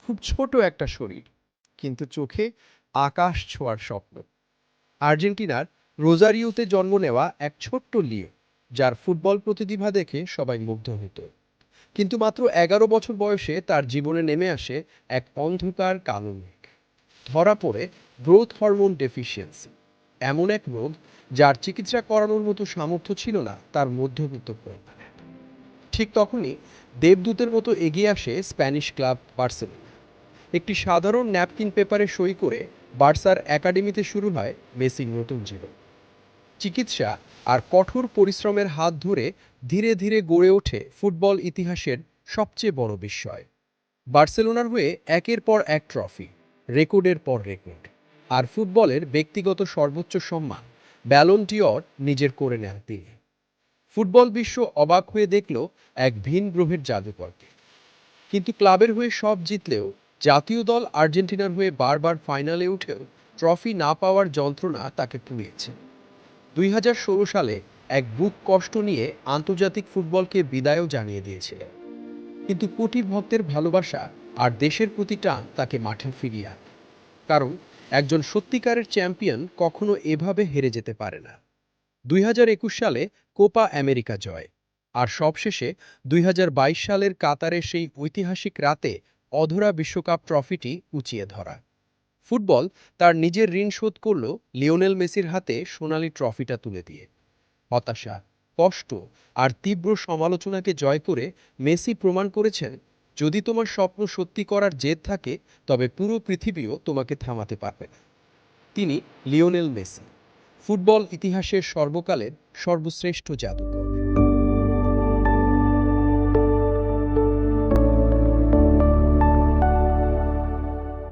খুব ছোট একটা শরীর, কিন্তু চোখে আকাশ ছোঁয়ার স্বপ্ন। আর্জেন্টিনার রোজারিওতে জন্ম নেওয়া এক ছোট্ট লিও, যার ফুটবল প্রতিভা দেখে সবাই মুগ্ধ হতো। কিন্তু মাত্র ১১ বছর বয়সে তার জীবনে নেমে আসে এক অন্ধকার কালো মেঘ। ধরা পড়ে গ্রোথ হরমোন ডেফিসিয়েন্সি, এমন এক রোগ যার চিকিৎসা করানোর মতো সামর্থ্য ছিল না তার মধ্যবিত্ত পরিবারে। ঠিক তখনই দেবদূতের মতো এগিয়ে আসে স্প্যানিশ ক্লাব বার্সেলোনা। একটি সাধারণ ন্যাপকিন পেপারে সই করে বার্সার একাডেমিতে শুরু হয় মেসির নতুন জীবন। চিকিৎসা আর কঠোর পরিশ্রমের হাত ধরে ধীরে ধীরে গড়ে ওঠে ফুটবল ইতিহাসের সবচেয়ে বড় বিস্ময়। বার্সেলোনার হয়ে একের পর এক ট্রফি, রেকর্ডের পর রেকর্ড, আর ফুটবলের ব্যক্তিগত সর্বোচ্চ সম্মান ব্যালন ডি'অর নিজের করে নেন তিনি। ফুটবল বিশ্ব অবাক হয়ে দেখল এক ভিন গ্রহের জাদুকরকে। কিন্তু ক্লাবের হয়ে সব জিতলেও, জাতীয় দল আর্জেন্টিনার হয়ে বারবার ফাইনালে উঠেও ট্রফি না পাওয়ার যন্ত্রণা তাকে পুড়িয়েছে। ২০১৬ সালে এক বুক কষ্ট নিয়ে আন্তর্জাতিক ফুটবলকে বিদায়ও জানিয়ে দিয়েছিলেন। কিন্তু কোটি ভক্তের ভালোবাসা আর দেশের প্রতি টান তাকে মাঠে ফিরিয়ে আনে। কারণ একজন সত্যিকারের চ্যাম্পিয়ন কখনো এভাবে হেরে যেতে পারে না। ২০২১ সালে কোপা আমেরিকা জয়, আর সবশেষে ২০২২ সালের কাতারের সেই ঐতিহাসিক রাতে অধরা বিশ্বকাপ ট্রফিটি উঁচিয়ে ধরা। ফুটবল তার নিজের ঋণ শোধ করল লিওনেল মেসির হাতে সোনালি ট্রফিটা তুলে দিয়ে। হতাশা, কষ্ট আর তীব্র সমালোচনাকে জয় করে মেসি প্রমাণ করেছেন, যদি তোমার স্বপ্ন সত্যি করার জেদ থাকে, তবে পুরো পৃথিবীও তোমাকে থামাতে পারবে না। তিনি লিওনেল মেসি, ফুটবল ইতিহাসের সর্বকালের সর্বশ্রেষ্ঠ জাদুকর।